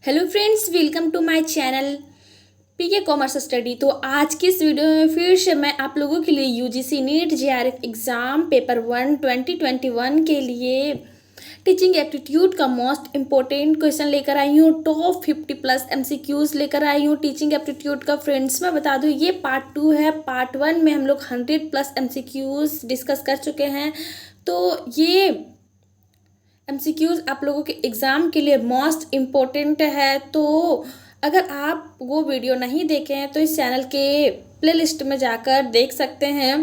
Hello friends, welcome to my channel PK commerce study. तो आज की इस वीडियो में फिर से मैं आप लोगों के लिए UGC NET JRF exam paper 1 2021 के लिए टीचिंग एप्टीट्यूड का मोस्ट इम्पोर्टेंट क्वेश्चन लेकर आई हूँ। टॉप 50 प्लस एमसीक्यूज लेकर आई हूँ टीचिंग एप्टीट्यूड का। फ्रेंड्स मैं बता दूँ, ये पार्ट 2 है। पार्ट 1 में हम लोग 100 प्लस एमसीक्यूज डिस्कस कर चुके हैं। तो ये एमसीक्यूज आप लोगों के एग्ज़ाम के लिए मोस्ट इम्पोर्टेंट है। तो अगर आप वो वीडियो नहीं देखे हैं तो इस चैनल के प्लेलिस्ट में जाकर देख सकते हैं।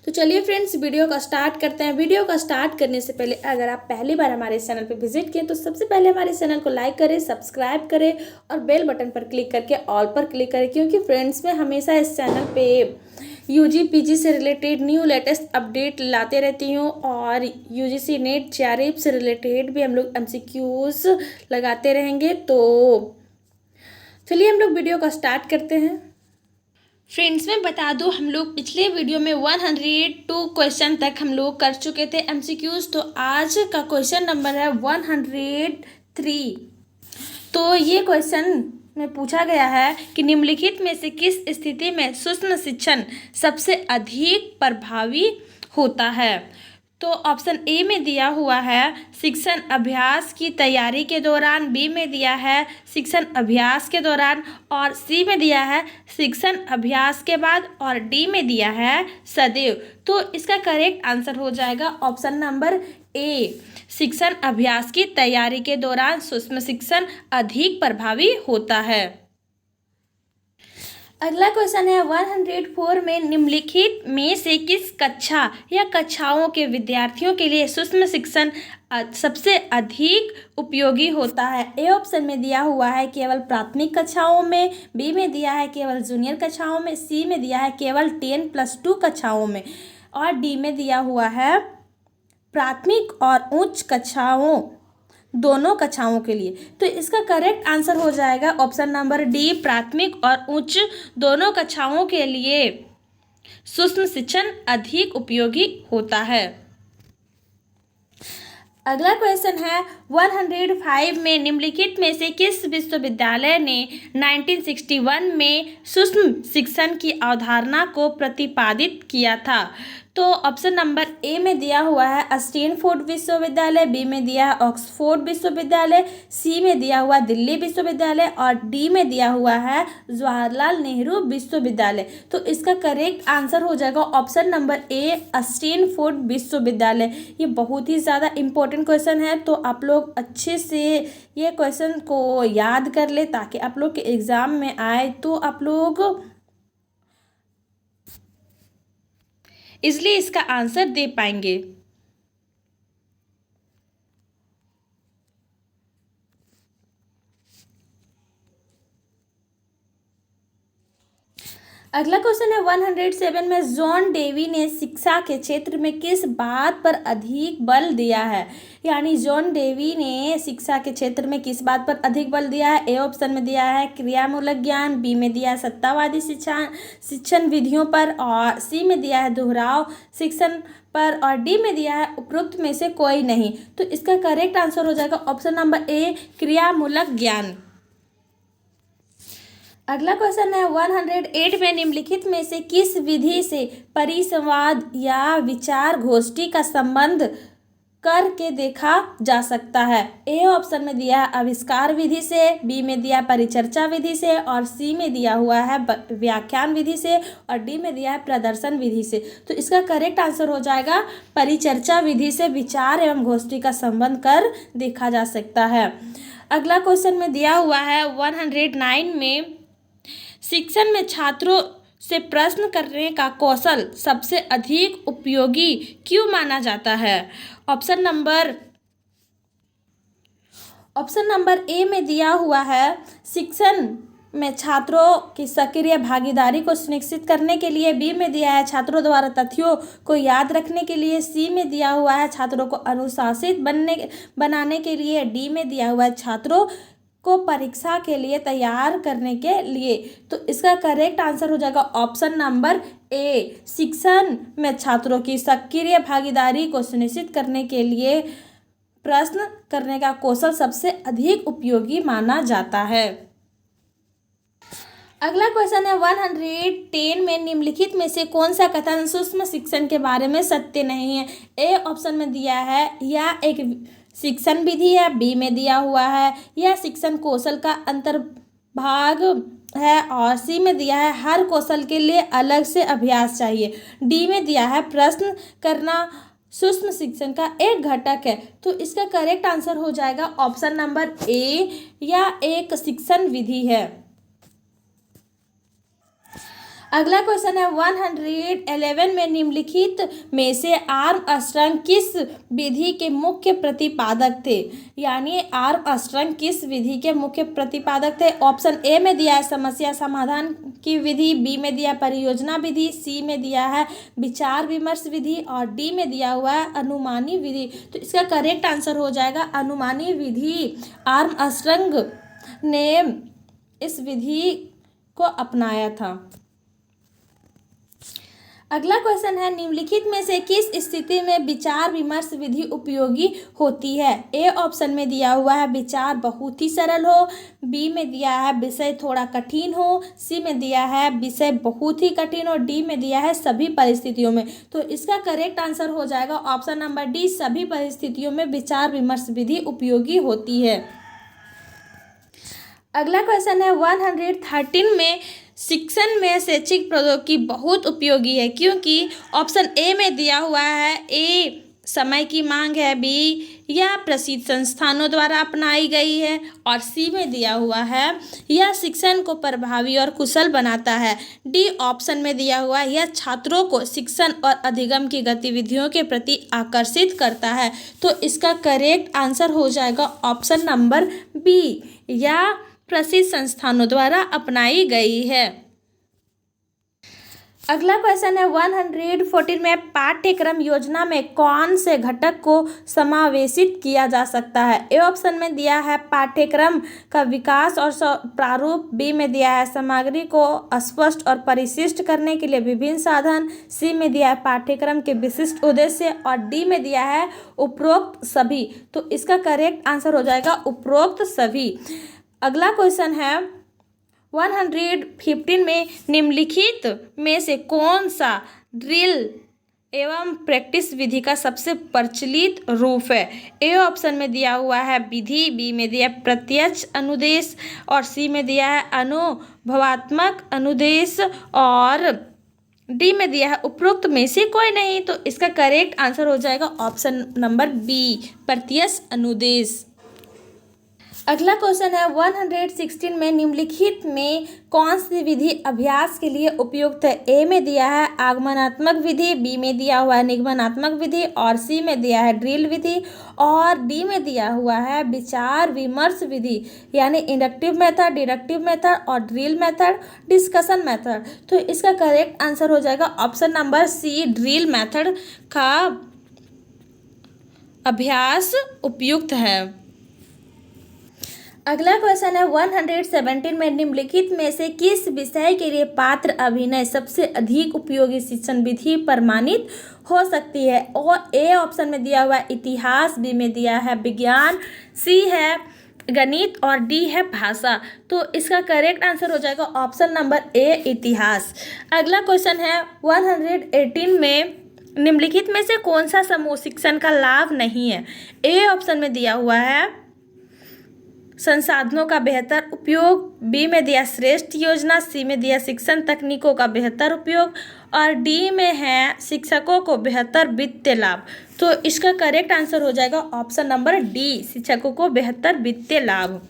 तो चलिए फ्रेंड्स, वीडियो का स्टार्ट करते हैं। वीडियो का स्टार्ट करने से पहले अगर आप पहली बार हमारे इस चैनल पर विजिट किए तो सबसे पहले हमारे इस चैनल को लाइक करें, सब्सक्राइब करें और बेल बटन पर क्लिक करके ऑल पर क्लिक करें, क्योंकि फ्रेंड्स मैं हमेशा इस चैनल पे यूजी पीजी से रिलेटेड न्यू लेटेस्ट अपडेट लाते रहती हूँ और यूजीसी नेट जेआरएफ से रिलेटेड भी हम लोग एमसीक्यूज लगाते रहेंगे। तो चलिए हम लोग वीडियो का स्टार्ट करते हैं। फ्रेंड्स मैं बता दूं, हम लोग पिछले वीडियो में 102 क्वेश्चन तक हम लोग कर चुके थे एमसीक्यूज। तो आज का क्वेश्चन नंबर है 103। तो ये क्वेश्चन में पूछा गया है कि निम्नलिखित में से किस स्थिति में सूक्ष्म शिक्षण सबसे अधिक प्रभावी होता है। तो ऑप्शन ए में दिया हुआ है शिक्षण अभ्यास की तैयारी के दौरान, बी में दिया है शिक्षण अभ्यास के दौरान और सी में दिया है शिक्षण अभ्यास के बाद और डी में दिया है सदैव। तो इसका करेक्ट आंसर हो जाएगा ऑप्शन नंबर ए, शिक्षण अभ्यास की तैयारी के दौरान सूक्ष्म शिक्षण अधिक प्रभावी होता है। अगला क्वेश्चन है 104 में निम्नलिखित में से किस कक्षा या कक्षाओं के विद्यार्थियों के लिए सूक्ष्म शिक्षण सबसे अधिक उपयोगी होता है। ए ऑप्शन में दिया हुआ है केवल प्राथमिक कक्षाओं में, बी में दिया है केवल जूनियर कक्षाओं में, सी में दिया है केवल 10+2 कक्षाओं में और डी में दिया हुआ है प्राथमिक और उच्च कक्षाओं दोनों कक्षाओं के लिए। तो इसका करेक्ट आंसर हो जाएगा ऑप्शन नंबर डी, प्राथमिक और उच्च दोनों कक्षाओं के लिए सूक्ष्म शिक्षण अधिक उपयोगी होता है। अगला क्वेश्चन है 105 में निम्नलिखित में से किस विश्वविद्यालय ने 1961 में सूक्ष्म शिक्षण की अवधारणा को प्रतिपादित किया था। तो ऑप्शन नंबर ए में दिया हुआ है स्टैनफोर्ड विश्वविद्यालय, बी में दिया है ऑक्सफोर्ड विश्वविद्यालय, सी में दिया हुआ दिल्ली विश्वविद्यालय और डी में दिया हुआ है जवाहरलाल नेहरू विश्वविद्यालय। तो इसका करेक्ट आंसर हो जाएगा ऑप्शन नंबर ए, स्टैनफोर्ड विश्वविद्यालय। ये बहुत ही ज़्यादा इम्पोर्टेंट क्वेश्चन है, तो आप लोग अच्छे से ये क्वेश्चन को याद कर ले ताकि आप लोग के एग्ज़ाम में आए तो आप लोग इसलिए इसका आंसर दे पाएंगे। अगला क्वेश्चन है 107 में जॉन डेवी ने शिक्षा के क्षेत्र में किस बात पर अधिक बल दिया है। यानी जॉन डेवी ने शिक्षा के क्षेत्र में किस बात पर अधिक बल दिया है। ए ऑप्शन में दिया है क्रियामूलक ज्ञान, बी में दिया है सत्तावादी शिक्षण विधियों पर और सी में दिया है दोहराव शिक्षण पर और डी में दिया है उपरोक्त में से कोई नहीं। तो इसका करेक्ट आंसर हो जाएगा ऑप्शन नंबर ए, क्रियामूलक ज्ञान। अगला क्वेश्चन है 108 में निम्नलिखित में से किस विधि से परिसंवाद या विचार गोष्ठी का संबंध करके देखा जा सकता है। ए ऑप्शन में दिया है आविष्कार विधि से, बी में दिया है परिचर्चा विधि से और सी में दिया हुआ है व्याख्यान विधि से और डी में दिया है प्रदर्शन विधि से। तो इसका करेक्ट आंसर हो जाएगा परिचर्चा विधि से विचार एवं गोष्ठी का संबंध कर देखा जा सकता है। अगला क्वेश्चन में दिया हुआ है 109 में शिक्षण में छात्रों से प्रश्न करने का कौशल सबसे अधिक उपयोगी क्यों माना जाता है। ऑप्शन नंबर ए में दिया हुआ है शिक्षण में छात्रों की सक्रिय भागीदारी को सुनिश्चित करने के लिए, बी में दिया है छात्रों द्वारा तथ्यों को याद रखने के लिए, सी में दिया हुआ है छात्रों को अनुशासित बनाने के लिए, डी में दिया हुआ है छात्रों को परीक्षा के लिए तैयार करने के लिए। तो इसका करेक्ट आंसर हो जाएगा ऑप्शन नंबर ए, शिक्षण में छात्रों की सक्रिय भागीदारी को सुनिश्चित करने के लिए प्रश्न करने का कौशल सबसे अधिक उपयोगी माना जाता है। अगला क्वेश्चन है 110 में निम्नलिखित में से कौन सा कथन सूक्ष्म शिक्षण के बारे में सत्य नहीं है। ए ऑप्शन में दिया है यह एक शिक्षण विधि है, बी में दिया हुआ है यह शिक्षण कौशल का अंतर्भाग है, और सी में दिया है हर कौशल के लिए अलग से अभ्यास चाहिए, डी में दिया है प्रश्न करना सूक्ष्म शिक्षण का एक घटक है। तो इसका करेक्ट आंसर हो जाएगा ऑप्शन नंबर ए, यह एक शिक्षण विधि है। अगला क्वेश्चन है 111 में निम्नलिखित में से आर्मस्ट्रांग किस विधि के मुख्य प्रतिपादक थे। यानी आर्मस्ट्रांग किस विधि के मुख्य प्रतिपादक थे। ऑप्शन ए में दिया है समस्या समाधान की विधि, बी में दिया परियोजना विधि, सी में दिया है विचार विमर्श विधि, और डी में दिया हुआ है अनुमानी विधि। तो इसका करेक्ट आंसर हो जाएगा अनुमानी विधि। आर्मस्ट्रांग ने इस विधि को अपनाया था। अगला क्वेश्चन है निम्नलिखित में से किस स्थिति में विचार विमर्श विधि उपयोगी होती है। ए ऑप्शन में दिया हुआ है विचार बहुत ही सरल हो, बी में दिया है विषय थोड़ा कठिन हो, सी में दिया है विषय बहुत ही कठिन हो, डी में दिया है सभी परिस्थितियों में। तो इसका करेक्ट आंसर हो जाएगा ऑप्शन नंबर डी, सभी परिस्थितियों में विचार विमर्श विधि उपयोगी होती है। अगला क्वेश्चन है 113 में शिक्षण में शैक्षिक प्रौद्योगिकी बहुत उपयोगी है क्योंकि ऑप्शन ए में दिया हुआ है ए समय की मांग है, बी यह प्रसिद्ध संस्थानों द्वारा अपनाई गई है, और सी में दिया हुआ है यह शिक्षण को प्रभावी और कुशल बनाता है, डी ऑप्शन में दिया हुआ है यह छात्रों को शिक्षण और अधिगम की गतिविधियों के प्रति आकर्षित करता है। तो इसका करेक्ट आंसर हो जाएगा ऑप्शन नंबर बी, यह प्रसिद्ध संस्थानों द्वारा अपनाई गई है। अगला क्वेश्चन है 114 में पाठ्यक्रम योजना में कौन से घटक को समावेशित किया जा सकता है। ए ऑप्शन में दिया है पाठ्यक्रम का विकास और प्रारूप, बी में दिया है सामग्री को स्पष्ट और परिशिष्ट करने के लिए विभिन्न साधन, सी में दिया है पाठ्यक्रम के विशिष्ट उद्देश्य, और डी में दिया है उपरोक्त सभी। तो इसका करेक्ट आंसर हो जाएगा उपरोक्त सभी। अगला क्वेश्चन है 115 में निम्नलिखित में से कौन सा ड्रिल एवं प्रैक्टिस विधि का सबसे प्रचलित रूप है। ए ऑप्शन में दिया हुआ है विधि, बी में दिया प्रत्यक्ष अनुदेश, और सी में दिया है अनुभवात्मक अनुदेश, और डी में दिया है उपरोक्त में से कोई नहीं। तो इसका करेक्ट आंसर हो जाएगा ऑप्शन नंबर बी, प्रत्यक्ष अनुदेश। अगला क्वेश्चन है 116 में निम्नलिखित में कौन सी विधि अभ्यास के लिए उपयुक्त है। ए में दिया है आगमनात्मक विधि, बी में दिया हुआ है निगमनात्मक विधि, और सी में दिया है ड्रिल विधि, और डी में दिया हुआ है विचार विमर्श विधि, यानी इंडक्टिव मेथड, डिडक्टिव मेथड, और ड्रिल मेथड, डिस्कशन मेथड। तो इसका करेक्ट आंसर हो जाएगा option number C, drill method का अभ्यास उपयुक्त है। अगला क्वेश्चन है 117 में निम्नलिखित में से किस विषय के लिए पात्र अभिनय सबसे अधिक उपयोगी शिक्षण विधि प्रमाणित हो सकती है। और ए ऑप्शन में दिया हुआ है इतिहास, बी में दिया है विज्ञान, सी है गणित, और डी है भाषा। तो इसका करेक्ट आंसर हो जाएगा ऑप्शन नंबर ए, इतिहास। अगला क्वेश्चन है 118 में निम्नलिखित में से कौन सा समूह शिक्षण का लाभ नहीं है। ए ऑप्शन में दिया हुआ है संसाधनों का बेहतर उपयोग, बी में दिया श्रेष्ठ योजना, सी में दिया शिक्षण तकनीकों का बेहतर उपयोग, और डी में है शिक्षकों को बेहतर वित्तीय लाभ। तो इसका करेक्ट आंसर हो जाएगा ऑप्शन नंबर डी, शिक्षकों को बेहतर वित्तीय लाभ।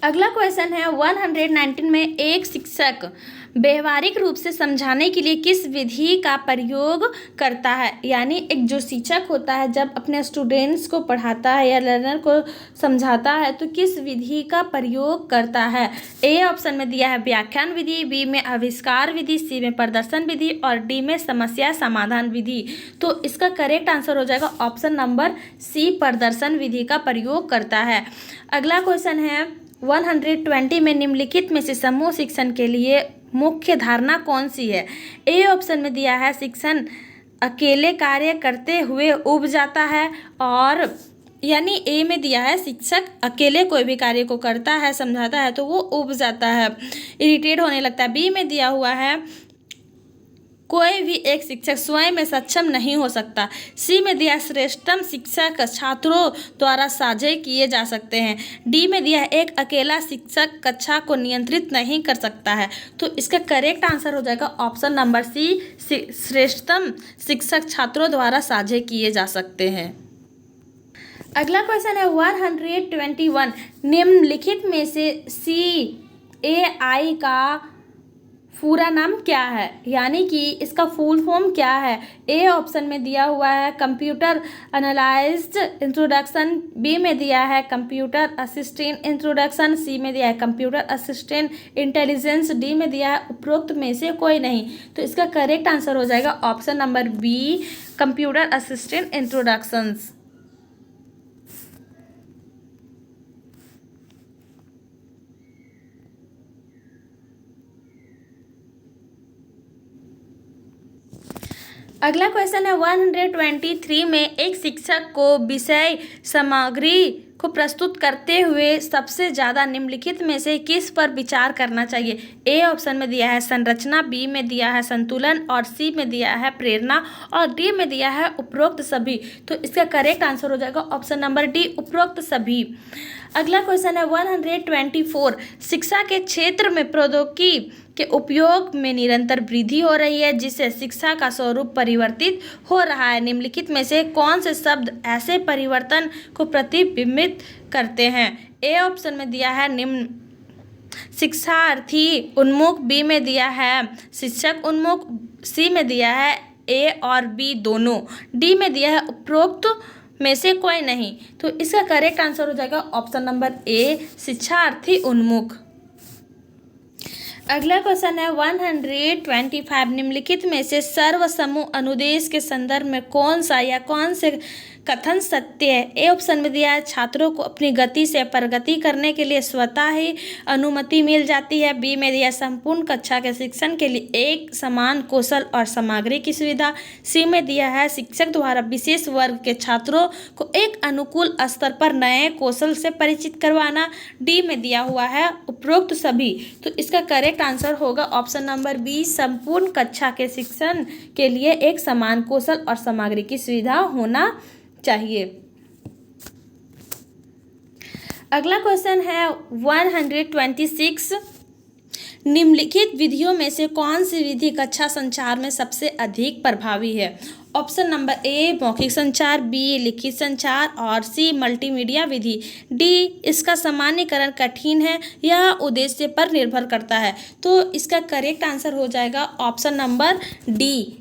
अगला क्वेश्चन है 119 में एक शिक्षक व्यवहारिक रूप से समझाने के लिए किस विधि का प्रयोग करता है। यानी एक जो शिक्षक होता है जब अपने स्टूडेंट्स को पढ़ाता है या लर्नर को समझाता है तो किस विधि का प्रयोग करता है। ए ऑप्शन में दिया है व्याख्यान विधि, बी में आविष्कार विधि, सी में प्रदर्शन विधि, और डी में समस्या समाधान विधि। तो इसका करेक्ट आंसर हो जाएगा ऑप्शन नंबर सी, प्रदर्शन विधि का प्रयोग करता है। अगला क्वेश्चन है 120 में निम्नलिखित में से समूह शिक्षण के लिए मुख्य धारणा कौन सी है। ए ऑप्शन में दिया है शिक्षण अकेले कार्य करते हुए उब जाता है, और यानी ए में दिया है शिक्षक अकेले कोई भी कार्य को करता है, समझाता है तो वो उब जाता है, इरिटेट होने लगता है। बी में दिया हुआ है कोई भी एक शिक्षक स्वयं में सक्षम नहीं हो सकता। सी में दिया श्रेष्ठतम शिक्षक छात्रों द्वारा साझे किए जा सकते हैं। डी में दिया है एक अकेला शिक्षक कक्षा को नियंत्रित नहीं कर सकता है। तो इसका करेक्ट आंसर हो जाएगा ऑप्शन नंबर सी, श्रेष्ठतम शिक्षक छात्रों द्वारा साझे किए जा सकते हैं। अगला क्वेश्चन है 121, निम्नलिखित में से CAI का पूरा नाम क्या है, यानी कि इसका फुल फॉर्म क्या है। ए ऑप्शन में दिया हुआ है कंप्यूटर एनालाइज्ड इंट्रोडक्शन, बी में दिया है कंप्यूटर असिस्टेंट इंट्रोडक्शन, सी में दिया है कंप्यूटर असिस्टेंट इंटेलिजेंस, डी में दिया है उपरोक्त में से कोई नहीं। तो इसका करेक्ट आंसर हो जाएगा option number B, computer assistant introductions. अगला क्वेश्चन है 123 में एक शिक्षक को विषय सामग्री को प्रस्तुत करते हुए सबसे ज़्यादा निम्नलिखित में से किस पर विचार करना चाहिए। ए ऑप्शन में दिया है संरचना, बी में दिया है संतुलन, और सी में दिया है प्रेरणा, और डी में दिया है उपरोक्त सभी। तो इसका करेक्ट आंसर हो जाएगा ऑप्शन नंबर डी, उपरोक्त सभी। अगला क्वेश्चन है 124, शिक्षा के क्षेत्र में प्रौद्योगिकी के उपयोग में निरंतर वृद्धि हो रही है, जिससे शिक्षा का स्वरूप परिवर्तित हो रहा है। निम्नलिखित में से कौन से शब्द ऐसे परिवर्तन को प्रतिबिंबित करते हैं। ए ऑप्शन में दिया है निम्न शिक्षार्थी उन्मुख, बी में दिया है शिक्षक उन्मुख, सी में दिया है ए और बी दोनों, डी में दिया है उपरोक्त में से कोई नहीं। तो इसका करेक्ट आंसर हो जाएगा ऑप्शन नंबर ए, शिक्षार्थी उन्मुख। अगला क्वेश्चन है 125, निम्नलिखित में से सर्वसमूह अनुदेश के संदर्भ में कौन सा या कौन से कथन सत्य है। ए ऑप्शन में दिया है छात्रों को अपनी गति से प्रगति करने के लिए स्वतः ही अनुमति मिल जाती है, बी में दिया संपूर्ण कक्षा के शिक्षण के लिए एक समान कौशल और सामग्री की सुविधा, सी में दिया है शिक्षक द्वारा विशेष वर्ग के छात्रों को एक अनुकूल स्तर पर नए कौशल से परिचित करवाना, डी में दिया हुआ है उपरोक्त सभी। तो इसका करेक्ट आंसर होगा ऑप्शन नंबर बी, संपूर्ण कक्षा के शिक्षण के लिए एक समान कौशल और सामग्री की सुविधा होना चाहिए। अगला क्वेश्चन है 126, निम्नलिखित विधियों में से कौन सी विधि कक्षा संचार में सबसे अधिक प्रभावी है। ऑप्शन नंबर ए मौखिक संचार, बी लिखित संचार, और सी मल्टीमीडिया विधि, डी इसका सामान्यकरण कठिन है, यह उद्देश्य पर निर्भर करता है। तो इसका करेक्ट आंसर हो जाएगा ऑप्शन नंबर डी,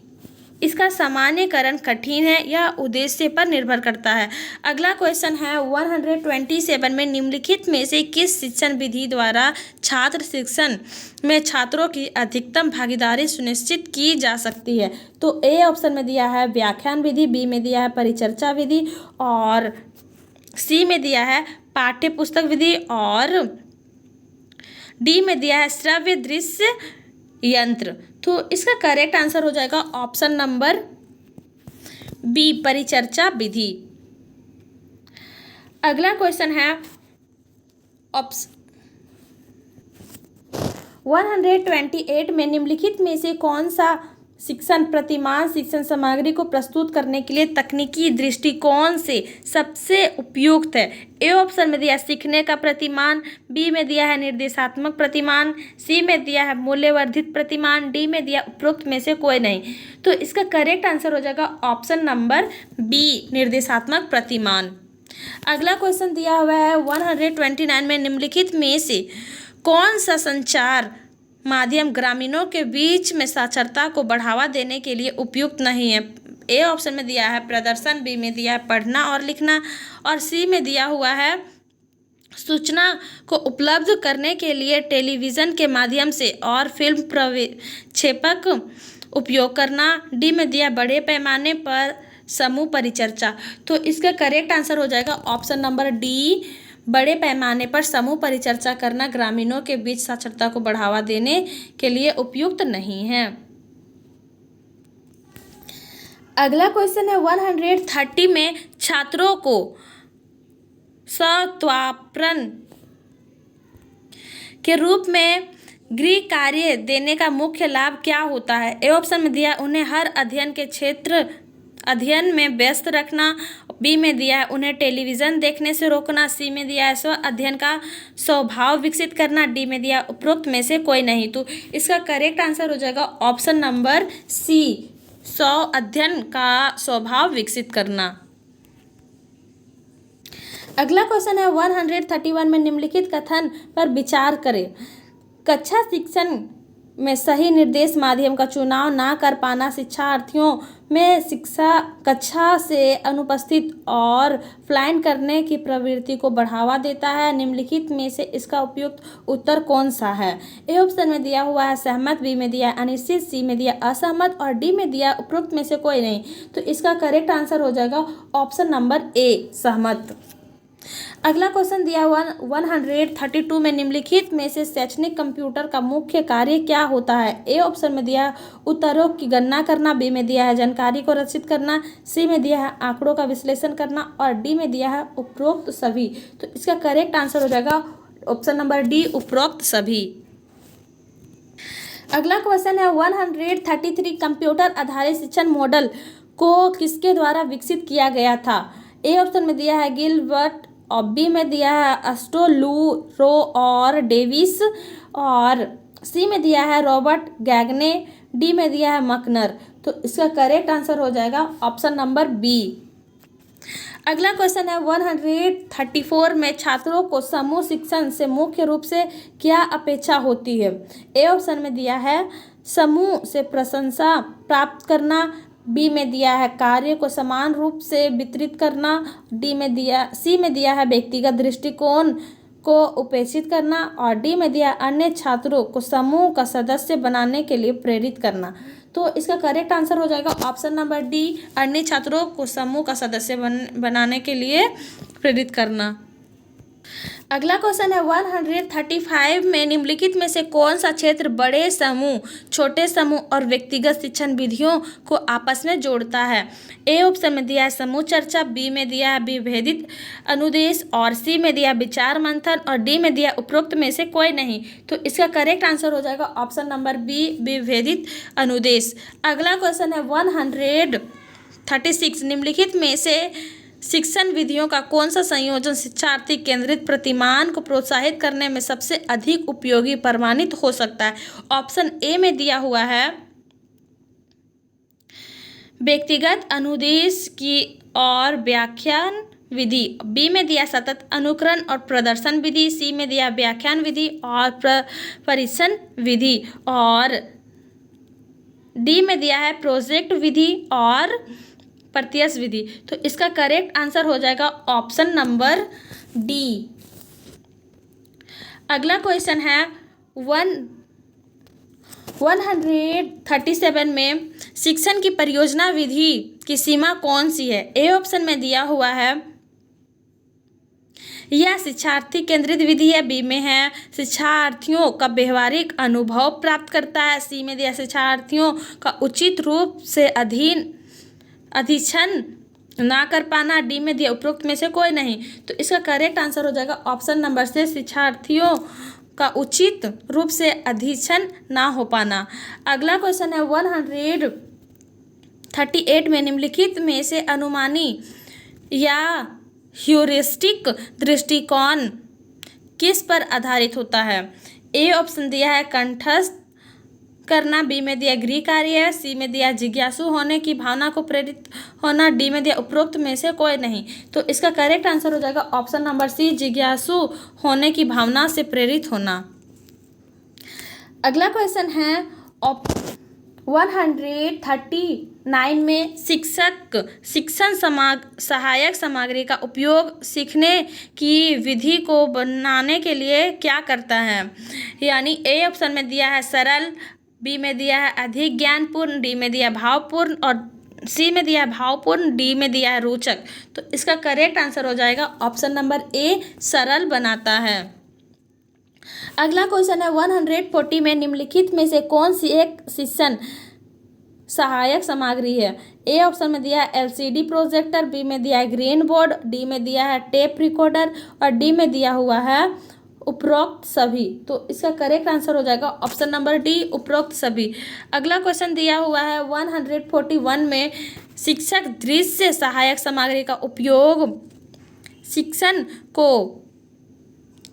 इसका सामान्यकरण कठिन है, यह उद्देश्य पर निर्भर करता है। अगला क्वेश्चन है 127 में निम्नलिखित में से किस शिक्षण विधि द्वारा छात्र शिक्षण में छात्रों की अधिकतम भागीदारी सुनिश्चित की जा सकती है। तो ए ऑप्शन में दिया है व्याख्यान विधि, बी में दिया है परिचर्चा विधि, और सी में दिया है पाठ्य पुस्तक विधि, और डी में दिया है श्रव्य दृश्य यंत्र। तो इसका करेक्ट आंसर हो जाएगा ऑप्शन नंबर बी, परिचर्चा विधि। अगला क्वेश्चन है 128 में निम्नलिखित में से कौन सा शिक्षण प्रतिमान शिक्षण सामग्री को प्रस्तुत करने के लिए तकनीकी दृष्टिकोण से सबसे उपयुक्त है। ए ऑप्शन में दिया सीखने का प्रतिमान, बी में दिया है निर्देशात्मक प्रतिमान, सी में दिया है मूल्यवर्धित प्रतिमान, डी में दिया उपरोक्त में से कोई नहीं। तो इसका करेक्ट आंसर हो जाएगा ऑप्शन नंबर बी, निर्देशात्मक प्रतिमान। अगला क्वेश्चन दिया हुआ है 129 में निम्नलिखित में से कौन सा संचार माध्यम ग्रामीणों के बीच में साक्षरता को बढ़ावा देने के लिए उपयुक्त नहीं है। ए ऑप्शन में दिया है प्रदर्शन, बी में दिया है पढ़ना और लिखना, और सी में दिया हुआ है सूचना को उपलब्ध करने के लिए टेलीविज़न के माध्यम से और फिल्म प्रक्षेपक उपयोग करना, डी में दिया बड़े पैमाने पर समूह परिचर्चा। तो इसका करेक्ट आंसर हो जाएगा ऑप्शन नंबर डी, बड़े पैमाने पर समूह परिचर्चा करना ग्रामीणों के बीच साक्षरता को बढ़ावा देने के लिए उपयुक्त नहीं है। अगला क्वेश्चन है 130 में छात्रों को सत्वापन के रूप में गृह कार्य देने का मुख्य लाभ क्या होता है? ए ऑप्शन में दिया उन्हें हर अध्ययन के क्षेत्र अध्ययन में व्यस्त रखना, बी में दिया है उन्हें टेलीविज़न देखने से रोकना, सी में दिया है स्व अध्ययन का स्वभाव विकसित करना, डी में दिया उपरोक्त में से कोई नहीं। तो इसका करेक्ट आंसर हो जाएगा ऑप्शन नंबर सी, स्व अध्ययन का स्वभाव विकसित करना। अगला क्वेश्चन है 131 में निम्नलिखित कथन पर विचार करें। कक्षा शिक्षण में सही निर्देश माध्यम का चुनाव ना कर पाना शिक्षार्थियों में शिक्षा कक्षा से अनुपस्थित और पलायन करने की प्रवृत्ति को बढ़ावा देता है। निम्नलिखित में से इसका उपयुक्त उत्तर कौन सा है? ए ऑप्शन में दिया हुआ है सहमत, बी में दिया है अनिश्चित, सी में दिया असहमत और डी में दिया उपरोक्त में से कोई नहीं। तो इसका करेक्ट आंसर हो जाएगा ऑप्शन नंबर ए, सहमत। अगला क्वेश्चन दिया हुआ 132 में निम्नलिखित में से शैक्षणिक कंप्यूटर का मुख्य कार्य क्या होता है? ए ऑप्शन में दिया है उत्तरों की गणना करना, बी में दिया है जानकारी को रक्षित करना, सी में दिया है आंकड़ों का विश्लेषण करना और डी में दिया है उपरोक्त सभी। तो इसका करेक्ट आंसर हो जाएगा ऑप्शन नंबर डी, उपरोक्त सभी। अगला क्वेश्चन है 133 कंप्यूटर आधारित शिक्षण मॉडल को किसके द्वारा विकसित किया गया था? ए ऑप्शन में दिया है गिलबर्ट और बी में दिया है अस्टोलूरो और डेविस और सी में दिया है रॉबर्ट गैगने, डी में दिया है मकनर। तो इसका करेक्ट आंसर हो जाएगा ऑप्शन नंबर बी। अगला क्वेश्चन है 134 में छात्रों को समूह शिक्षण से मुख्य रूप से क्या अपेक्षा होती है? ए ऑप्शन में दिया है समूह से प्रशंसा प्राप्त करना, बी में दिया है कार्य को समान रूप से वितरित करना, सी में दिया है व्यक्तिगत दृष्टिकोण को उपेक्षित करना और डी में दिया अन्य छात्रों को समूह का सदस्य बनाने के लिए प्रेरित करना। तो इसका करेक्ट आंसर हो जाएगा ऑप्शन नंबर डी, अन्य छात्रों को समूह का सदस्य बनाने के लिए प्रेरित करना। अगला क्वेश्चन है 135 में निम्नलिखित में से कौन सा क्षेत्र बड़े समूह, छोटे समूह और व्यक्तिगत शिक्षण विधियों को आपस में जोड़ता है? ए ऑप्शन में दिया है समूह चर्चा, बी में दिया है विभेदित अनुदेश और सी में दिया विचार मंथन और डी में दिया उपरोक्त में से कोई नहीं। तो इसका करेक्ट आंसर हो जाएगा ऑप्शन नंबर बी, विभेदित अनुदेश। अगला क्वेश्चन है 136 निम्नलिखित में से शिक्षण विधियों का कौन सा संयोजन शिक्षार्थी केंद्रित प्रतिमान को प्रोत्साहित करने में सबसे अधिक उपयोगी प्रमाणित हो सकता है? ऑप्शन ए में दिया हुआ है व्यक्तिगत अनुदेश की और व्याख्यान विधि, बी में दिया सतत अनुकरण और प्रदर्शन विधि, सी में दिया व्याख्यान विधि और परीक्षण विधि और डी में दिया है प्रोजेक्ट विधि और प्रत्यक्ष विधि। तो इसका करेक्ट आंसर हो जाएगा ऑप्शन नंबर डी। अगला क्वेश्चन है 137 में शिक्षण की परियोजना विधि की सीमा कौन सी है? ए ऑप्शन में दिया हुआ है यह शिक्षार्थी केंद्रित विधि है, बी में है शिक्षार्थियों का व्यवहारिक अनुभव प्राप्त करता है, सी में दिया शिक्षार्थियों का उचित रूप से अधीक्षण ना कर पाना, डी में दिया उपरोक्त में से कोई नहीं। तो इसका करेक्ट आंसर हो जाएगा ऑप्शन नंबर से शिक्षार्थियों का उचित रूप से अधीक्षण ना हो पाना। अगला क्वेश्चन है 138 में निम्नलिखित में से अनुमानी या ह्यूरिस्टिक दृष्टिकोण किस पर आधारित होता है? ए ऑप्शन दिया है कंठस्थ करना, बी में दिया गृह कार्य है, सी में दिया जिज्ञासु होने की भावना को प्रेरित होना, डी में दिया उपरोक्त में से कोई नहीं। तो इसका करेक्ट आंसर हो जाएगा ऑप्शन नंबर सी, जिज्ञासु होने की भावना से प्रेरित होना। अगला क्वेश्चन है 139 में शिक्षक शिक्षण सहायक सामग्री का उपयोग सीखने की विधि को बनाने के लिए क्या करता है? यानी ए ऑप्शन में दिया है सरल, बी में दिया है अधिक ज्ञानपूर्ण, डी में दिया भावपूर्ण और सी में दिया है भावपूर्ण, डी में दिया है रोचक। तो इसका करेक्ट आंसर हो जाएगा ऑप्शन नंबर ए, सरल बनाता है। अगला क्वेश्चन है 140 में निम्नलिखित में से कौन सी एक शिक्षण सहायक सामग्री है? ए ऑप्शन में दिया है एलसीडी प्रोजेक्टर, बी में दिया है ग्रीन बोर्ड, डी में दिया है टेप रिकॉर्डर और डी में दिया हुआ है उपरोक्त सभी। तो इसका करेक्ट आंसर हो जाएगा ऑप्शन नंबर डी, उपरोक्त सभी। अगला क्वेश्चन दिया हुआ है 141 में शिक्षक दृश्य सहायक सामग्री का उपयोग शिक्षण को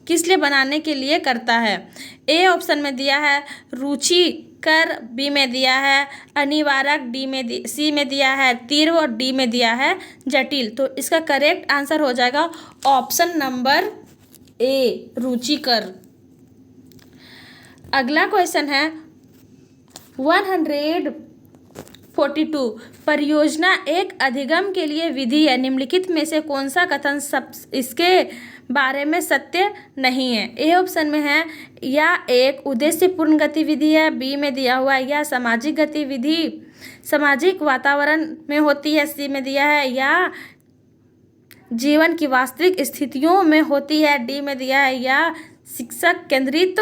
किस लिए बनाने के लिए करता है? ए ऑप्शन में दिया है रुचिकर, बी में दिया है अनिवार्य, सी में दिया है तीव्र और डी में दिया है जटिल। तो इसका करेक्ट आंसर हो जाएगा ऑप्शन नंबर ए, रुचिकर। अगला क्वेश्चन है 142 परियोजना एक अधिगम के लिए विधि है, निम्नलिखित में से कौन सा कथन सब इसके बारे में सत्य नहीं है? ए ऑप्शन में है या एक उद्देश्यपूर्ण गतिविधि है, बी में दिया हुआ है या सामाजिक गतिविधि सामाजिक वातावरण में होती है, सी में दिया है या जीवन की वास्तविक स्थितियों में होती है, डी में दिया है या शिक्षक केंद्रित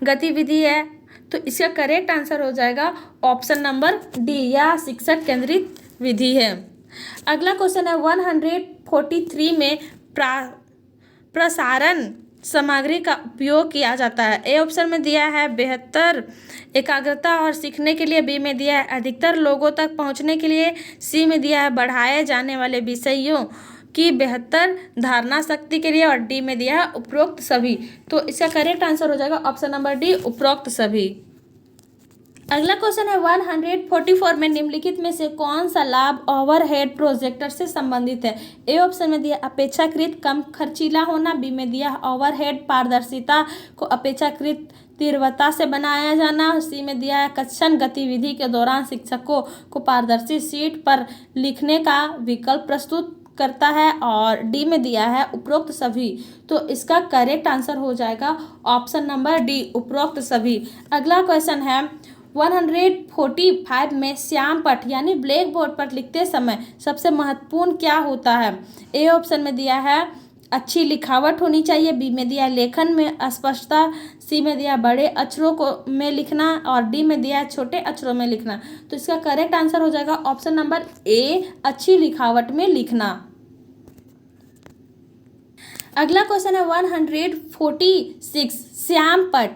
गतिविधि है। तो इसका करेक्ट आंसर हो जाएगा ऑप्शन नंबर डी, या शिक्षक केंद्रित विधि है। अगला क्वेश्चन है 143 में प्रसारण सामग्री का उपयोग किया जाता है। ए ऑप्शन में दिया है बेहतर एकाग्रता और सीखने के लिए, बी में दिया है अधिकतर लोगों तक पहुंचने के लिए, सी में दिया है बढ़ाए जाने वाले विषयों की बेहतर धारणा शक्ति के लिए और डी में दिया है उपरोक्त सभी। तो इसका करेक्ट आंसर हो जाएगा ऑप्शन नंबर डी, उपरोक्त सभी। अगला क्वेश्चन है 144 में निम्नलिखित में से कौन सा लाभ ओवरहेड प्रोजेक्टर से संबंधित है? ए ऑप्शन में दिया अपेक्षाकृत कम खर्चीला होना, बी में दिया ओवरहेड पारदर्शिता को अपेक्षाकृत तीव्रता से बनाया जाना, सी में दिया है कक्षण गतिविधि के दौरान शिक्षकों को पारदर्शी शीट पर लिखने का विकल्प प्रस्तुत करता है और डी में दिया है उपरोक्त सभी। तो इसका करेक्ट आंसर हो जाएगा ऑप्शन नंबर डी, उपरोक्त सभी। अगला क्वेश्चन है 145 में श्याम पट यानी ब्लैक बोर्ड पर लिखते समय सबसे महत्वपूर्ण क्या होता है? ए ऑप्शन में दिया है अच्छी लिखावट होनी चाहिए, बी में दिया लेखन में स्पष्टता, सी में दिया बड़े अक्षरों को में लिखना और डी में दिया है छोटे अक्षरों में लिखना। तो इसका करेक्ट आंसर हो जाएगा ऑप्शन नंबर ए, अच्छी लिखावट में लिखना। अगला क्वेश्चन है 146 श्याम पट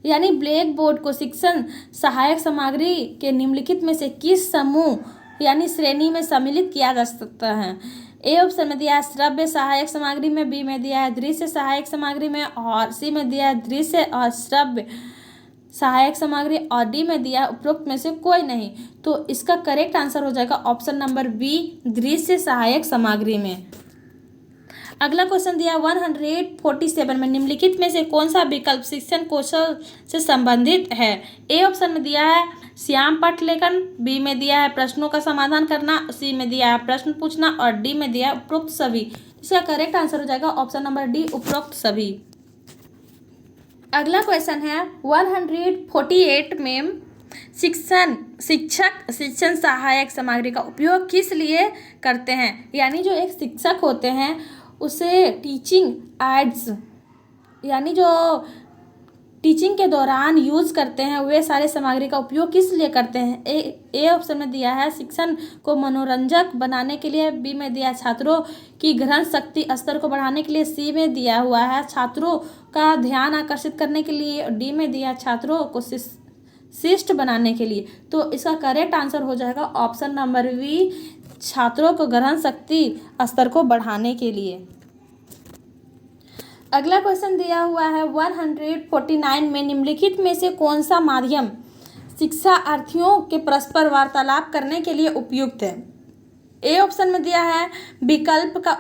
यानी ब्लैक बोर्ड को शिक्षण सहायक सामग्री के निम्नलिखित में से किस समूह यानी श्रेणी में सम्मिलित किया जा सकता है? ए ऑप्शन में दिया है श्रव्य सहायक सामग्री में, बी में दिया है दृश्य सहायक सामग्री में और सी में दिया है दृश्य और श्रव्य सहायक सामग्री और डी में दिया है उपरोक्त में से कोई नहीं। तो इसका करेक्ट आंसर हो जाएगा ऑप्शन नंबर बी, दृश्य सहायक सामग्री में। अगला क्वेश्चन दिया 147 में निम्नलिखित में से कौन सा विकल्प शिक्षण कौशल से संबंधित है? ए ऑप्शन में दिया है श्याम पट लेखन, बी में दिया है प्रश्नों का समाधान करना, सी में दिया है प्रश्न पूछना और डी में दिया है उपरोक्त सभी। इसका करेक्ट आंसर हो जाएगा ऑप्शन नंबर डी, उपरोक्त सभी। अगला क्वेश्चन है 148 में शिक्षक शिक्षण सहायक सामग्री का उपयोग किस लिए करते हैं? यानी जो एक शिक्षक होते हैं उसे टीचिंग एड्स यानी जो टीचिंग के दौरान यूज़ करते हैं वे सारे सामग्री का उपयोग किस लिए करते हैं? ए ऑप्शन में दिया है शिक्षण को मनोरंजक बनाने के लिए, बी में दिया छात्रों की ग्रहण शक्ति स्तर को बढ़ाने के लिए, सी में दिया हुआ है छात्रों का ध्यान आकर्षित करने के लिए, डी में दिया छात्रों को शिष्ट बनाने के लिए। तो इसका करेक्ट आंसर हो जाएगा ऑप्शन नंबर बी, छात्रों को ग्रहण शक्ति स्तर को बढ़ाने के लिए। अगला क्वेश्चन दिया हुआ है 149 में निम्नलिखित में से कौन सा माध्यम शिक्षार्थियों के परस्पर वार्तालाप करने के लिए उपयुक्त है? ए ऑप्शन में दिया है विकल्प का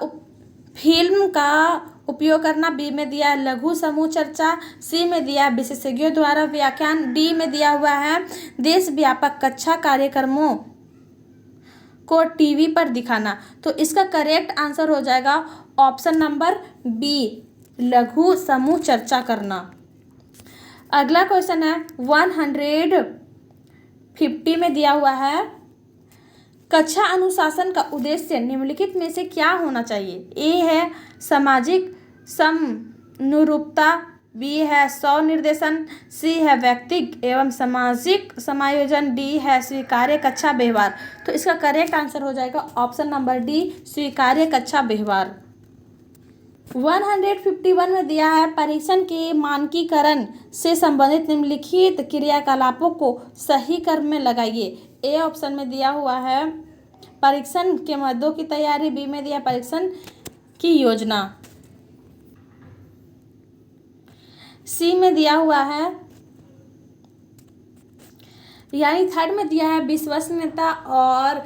फिल्म का उपयोग करना, बी में दिया है लघु समूह चर्चा, सी में दिया है विशेषज्ञों द्वारा व्याख्यान, डी में दिया हुआ है देश व्यापक कक्षा कार्यक्रमों को टीवी पर दिखाना। तो इसका करेक्ट आंसर हो जाएगा ऑप्शन नंबर बी, लघु समूह चर्चा करना। अगला क्वेश्चन है 150 में दिया हुआ है कक्षा अनुशासन का उद्देश्य निम्नलिखित में से क्या होना चाहिए? ए है सामाजिक समनुरूपता, बी है स्वनिर्देशन, सी है व्यक्तिगत एवं सामाजिक समायोजन, डी है स्वीकार्य कक्षा व्यवहार। तो इसका करेक्ट आंसर हो जाएगा ऑप्शन नंबर डी, स्वीकार्य कक्षा व्यवहार। 151 में दिया है परीक्षण के मानकीकरण से संबंधित निम्नलिखित क्रियाकलापों को सही क्रम में लगाइए। ए ऑप्शन में दिया हुआ है परीक्षण के मदों की तैयारी, बी में दिया परीक्षण की योजना, सी में दिया हुआ है यानी थर्ड में दिया है विश्वसनीयता और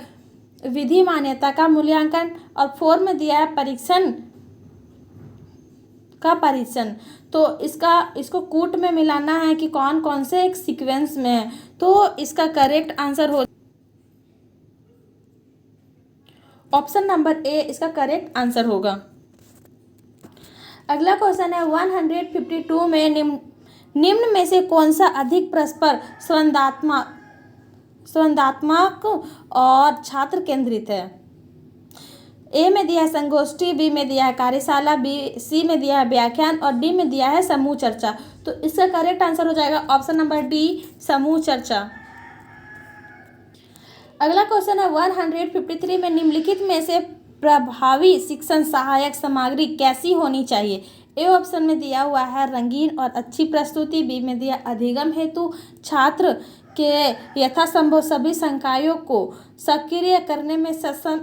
विधि मान्यता का मूल्यांकन, और फोर में दिया है परीक्षण का परीक्षण। तो इसको कूट में मिलाना है कि कौन कौन से एक सीक्वेंस में है। तो इसका करेक्ट आंसर हो ऑप्शन नंबर ए, इसका करेक्ट आंसर होगा। अगला क्वेश्चन है 152 में निम्न में से कौन सा अधिक परस्पर संवादात्मक और छात्र केंद्रित है। ए में दिया है संगोष्ठी, बी में दिया है कार्यशाला, सी में दिया है व्याख्यान, और डी में दिया है समूह चर्चा। तो इसका करेक्ट आंसर हो जाएगा ऑप्शन नंबर डी, समूह चर्चा। अगला क्वेश्चन है 153 में निम्नलिखित में से प्रभावी शिक्षण सहायक सामग्री कैसी होनी चाहिए। ए ऑप्शन में दिया हुआ है रंगीन और अच्छी प्रस्तुति, बी में दिया अधिगम हेतु छात्र के यथासंभव सभी संकायों को सक्रिय करने में सक्षम,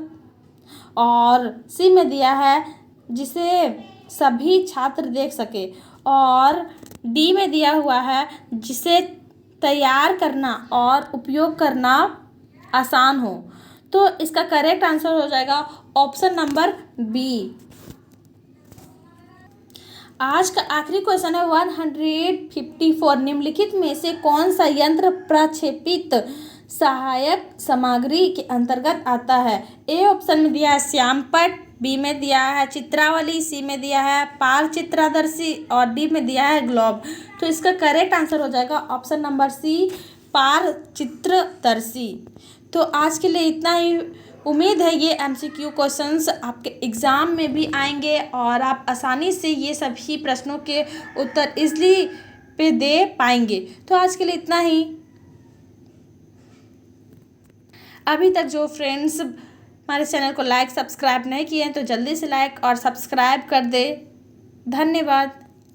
और सी में दिया है जिसे सभी छात्र देख सके, और डी में दिया हुआ है जिसे तैयार करना और उपयोग करना आसान हो। तो इसका करेक्ट आंसर हो जाएगा ऑप्शन नंबर बी। आज का आखिरी क्वेश्चन है 154 निम्नलिखित में से कौन सा यंत्र प्रक्षेपित सहायक सामग्री के अंतर्गत आता है। ए ऑप्शन में दिया है श्यामपट्ट, बी में दिया है चित्रावली, सी में दिया है पार चित्रदर्शी, और डी में दिया है ग्लोब। तो इसका करेक्ट आंसर हो जाएगा ऑप्शन नंबर सी, पार चित्रदर्शी। तो आज के लिए इतना ही। उम्मीद है ये एमसीक्यू क्वेश्चंस आपके एग्ज़ाम में भी आएंगे और आप आसानी से ये सभी प्रश्नों के उत्तर इजली पे दे पाएंगे। तो आज के लिए इतना ही। अभी तक जो फ्रेंड्स हमारे चैनल को लाइक सब्सक्राइब नहीं किए हैं तो जल्दी से लाइक और सब्सक्राइब कर दे। धन्यवाद।